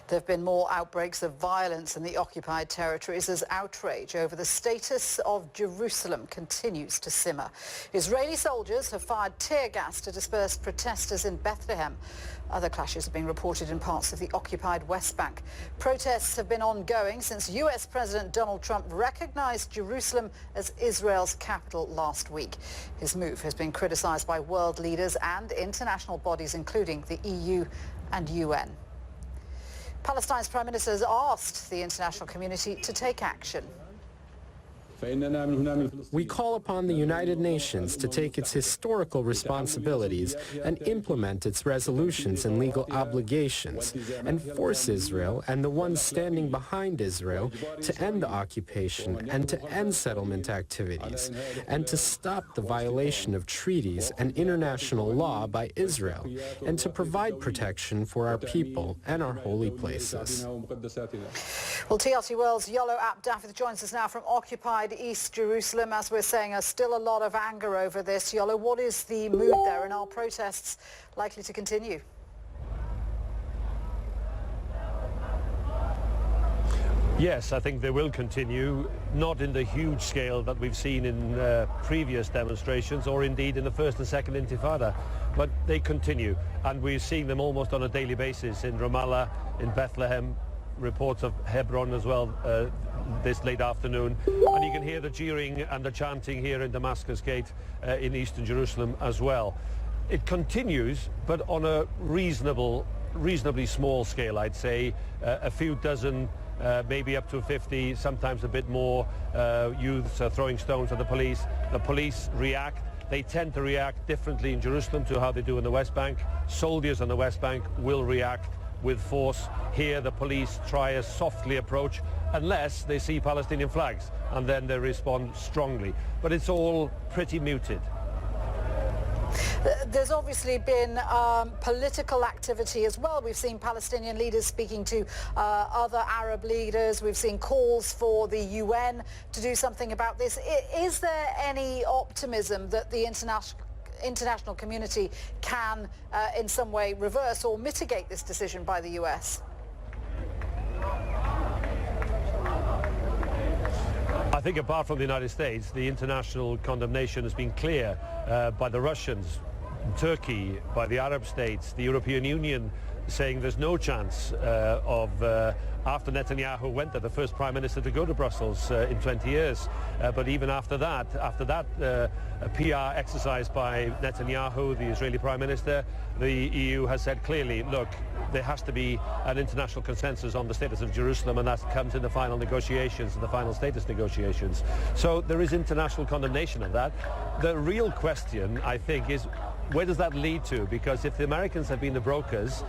There have been more outbreaks of violence in the occupied territories as outrage over the status of Jerusalem continues to simmer. Israeli soldiers have fired tear gas to disperse protesters in Bethlehem. Other clashes are being reported in parts of the occupied West Bank. Protests have been ongoing since US President Donald Trump recognized Jerusalem as Israel's capital last week. His move has been criticized by world leaders and international bodies, including the EU and UN. Palestine's Prime Minister has asked the international community to take action. We call upon the United Nations to take its historical responsibilities and implement its resolutions and legal obligations, and force Israel and the ones standing behind Israel to end the occupation and to end settlement activities, and to stop the violation of treaties and international law by Israel, and to provide protection for our people and our holy places. Well, TRT World's Yolo Abdafith joins us now from occupied East Jerusalem. As we're saying, there's still a lot of anger over this. Yolo, what is the mood there, and are protests likely to continue? Yes, I think they will continue, not in the huge scale that we've seen in previous demonstrations or indeed in the first and second Intifada, but they continue, and we're seeing them almost on a daily basis in Ramallah, in Bethlehem, reports of Hebron as well this late afternoon, and you can hear the jeering and the chanting here in Damascus Gate in eastern Jerusalem as well. It continues, but on a reasonably small scale, I'd say. A few dozen, maybe up to 50, sometimes a bit more. Youths are throwing stones at the police. The police react. They tend to react differently in Jerusalem to how they do in the West Bank. Soldiers on the West Bank will react with force. Here the police try a softly approach unless they see Palestinian flags, and then they respond strongly. But it's all pretty muted. There's obviously been political activity as well. We've seen Palestinian leaders speaking to other Arab leaders. We've seen calls for the UN to do something about this. Is there any optimism that the international community can in some way reverse or mitigate this decision by the US? I think apart from the United States, the international condemnation has been clear by the Russians, Turkey, by the Arab states, the European Union saying there's no chance after Netanyahu went there, the first prime minister to go to Brussels in 20 years. But even after that PR exercise by Netanyahu, the Israeli prime minister, the EU has said clearly, look, there has to be an international consensus on the status of Jerusalem, and that comes in the final negotiations, the final status negotiations. So there is international condemnation of that. The real question, I think, is where does that lead to? Because if the Americans have been the brokers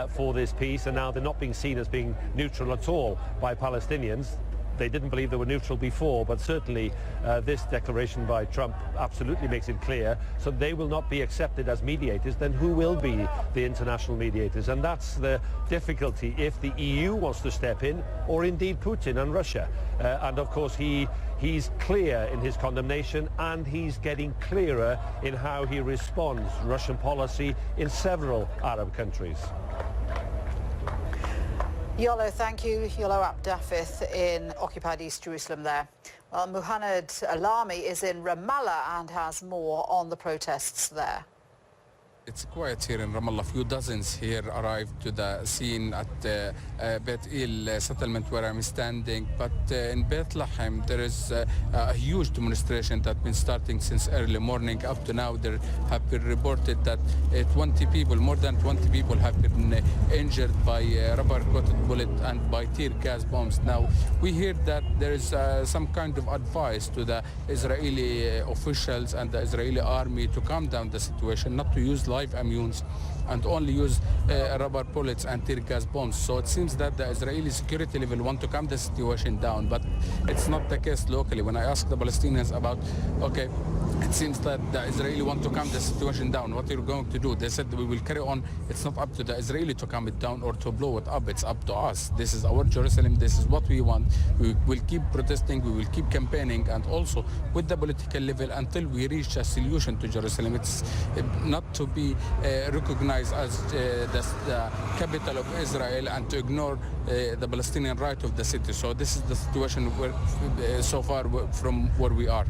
for this peace, and now they're not being seen as being neutral at all by Palestinians, they didn't believe they were neutral before, but certainly this declaration by Trump absolutely makes it clear. So they will not be accepted as mediators. Then who will be the international mediators? And that's the difficulty if the EU wants to step in, or indeed Putin and Russia. And of course he's clear in his condemnation, and he's getting clearer in how he responds Russian policy in several Arab countries. Yolo, thank you. Yolo Abdafith in occupied East Jerusalem there. Well, Muhammad Alami is in Ramallah and has more on the protests there. It's quiet here in Ramallah. Few dozens here arrived to the scene at Beit El settlement where I'm standing. But in Bethlehem, there is a huge demonstration that's been starting since early morning. Up to now, there have been reported that 20 people, more than 20 people, have been injured by rubber-coated bullet and by tear gas bombs. Now, we hear that there is some kind of advice to the Israeli officials and the Israeli army to calm down the situation, not to use live ammunition and only use rubber bullets and tear gas bombs. So it seems that the Israeli security level want to calm the situation down, but it's not the case locally. When I ask the Palestinians about, okay, It seems that the Israeli want to calm the situation down. What you're going to do? They said we will carry on. It's not up to the Israeli to calm it down or to blow it up. It's up to us. This is our Jerusalem. This is what we want. We will keep protesting. We will keep campaigning, and also with the political level until we reach a solution to Jerusalem. It's not to be recognized as the capital of Israel and to ignore the Palestinian right of the city. So this is the situation where, so far from where we are.